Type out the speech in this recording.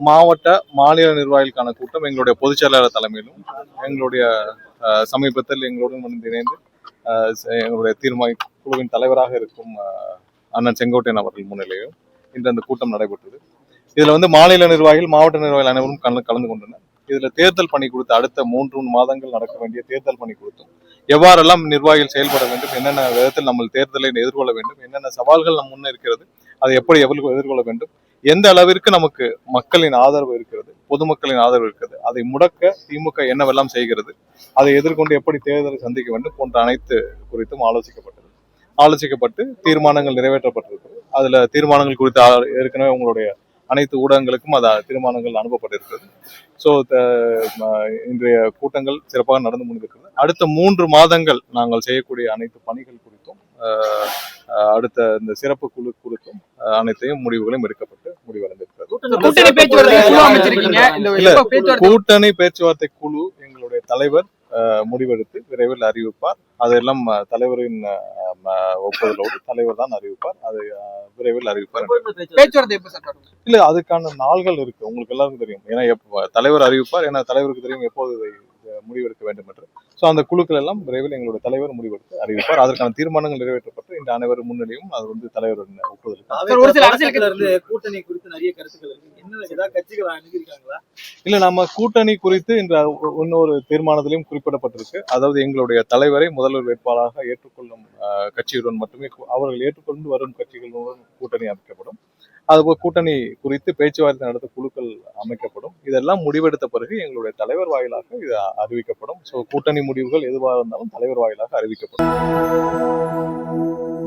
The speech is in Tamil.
மாவட்ட மாநில நிர்வாகிகளுக்கான கூட்டம் எங்களுடைய பொதுச் செயலாளர் தலைமையிலும் எங்களுடைய சமீபத்தில் எங்களுடன் வந்து இணைந்து எங்களுடைய குழுவின் தலைவராக இருக்கும் அண்ணன் செங்கோட்டையன் அவர்கள் முன்னிலையும் இன்று அந்த கூட்டம் நடைபெற்றது. இதுல வந்து மாநில நிர்வாகிகள் மாவட்ட நிர்வாகிகள் அனைவரும் கலந்து கொண்டனர். இதுல தேர்தல் பணி குறித்து அடுத்த 3 மாதங்கள் நடக்க வேண்டிய தேர்தல் பணி குறித்தும் எவ்வாறெல்லாம் நிர்வாகிகள் செயல்பட வேண்டும், என்னென்ன விதத்தில் நம்ம தேர்தலை எதிர்கொள்ள வேண்டும், என்னென்ன சவால்கள் நம் முன்னே இருக்கிறது, அதை எப்படி எதிர்கொள்ள வேண்டும், எந்த அளவிற்கு நமக்கு மக்களின் ஆதரவு இருக்கிறது, பொதுமக்களின் ஆதரவு இருக்கிறது, அதை முடக்க திமுக என்னவெல்லாம் செய்கிறது, அதை எதிர்கொண்டு எப்படி தேர்தலை சந்திக்க வேண்டும் போன்ற அனைத்து குறித்தும் ஆலோசிக்கப்பட்டு தீர்மானங்கள் நிறைவேற்றப்பட்டிருக்கு. அதுல தீர்மானங்கள் குறித்து ஏற்கனவே உங்களுடைய அனைத்து ஊடகங்களுக்கும் தீர்மானங்கள் அனுப்பப்பட்டிருக்கிறது. ஸோ இன்றைய கூட்டங்கள் சிறப்பாக நடந்து முடிந்திருக்கிறது. அடுத்த 3 மாதங்கள் நாங்கள் செய்யக்கூடிய அனைத்து பணிகள் குறித்தும் அடுத்த இந்த சிறப்பு குழு குறித்தும் அனைத்தையும் முடிவுகளையும் எடுக்கப்பட்டு முடிவடைந்திருக்கிறது. கூட்டணி பேச்சுவார்த்தை குழு எங்களுடைய தலைவர் முடிவெடுத்து விரைவில் அறிவிப்பார். அதெல்லாம் தலைவரின் ஒப்புதலோடு தலைவர் தான் அறிவிப்பார். அதை விரைவில் அறிவிப்பார். இல்ல, அதுக்கான நாள்கள் இருக்கு, உங்களுக்கு எல்லாருக்கும் தெரியும். ஏன்னா தலைவர் அறிவிப்பார், ஏன்னா தலைவருக்கு தெரியும் எப்போது முடிவெடுக்க வேண்டும் என்று. சோ அந்த குழுக்கள் எல்லாம் விரைவில் எங்களுடைய தலைவர் முடிவெடுத்து அறிவிப்பார். அதற்கான தீர்மானங்கள் நிறைவேற்றப்பட்டு இந்த அனைவரும் முன்னிலையும் அது வந்து தலைவரின் ஒப்புதல். கூட்டணி குறித்து நிறைய கருத்துக்கள் இருக்கு. என்ன கட்சிகள் அணுகிருக்காங்களா? இல்ல, நம்ம கூட்டணி குறித்து இந்த இன்னொரு தீர்மானத்திலையும் குறிப்பிடப்பட்டிருக்கு. அதாவது எங்களுடைய தலைவரை முதல்வர் வேட்பாளராக ஏற்றுக்கொள்ளும் கட்சிகளுடன் மட்டுமே, அவர்கள் ஏற்றுக்கொண்டு வரும் கட்சிகளுடன் கூட்டணி அமைக்கப்படும். அதுபோல் கூட்டணி குறித்து பேச்சுவார்த்தை நடத்த குழுக்கள் அமைக்கப்படும். இதெல்லாம் முடிவெடுத்த பிறகு எங்களுடைய தலைவர் வாயிலாக இது அறிவிக்கப்படும். ஸோ கூட்டணி முடிவுகள் எதுவாக இருந்தாலும் தலைவர் வாயிலாக அறிவிக்கப்படும்.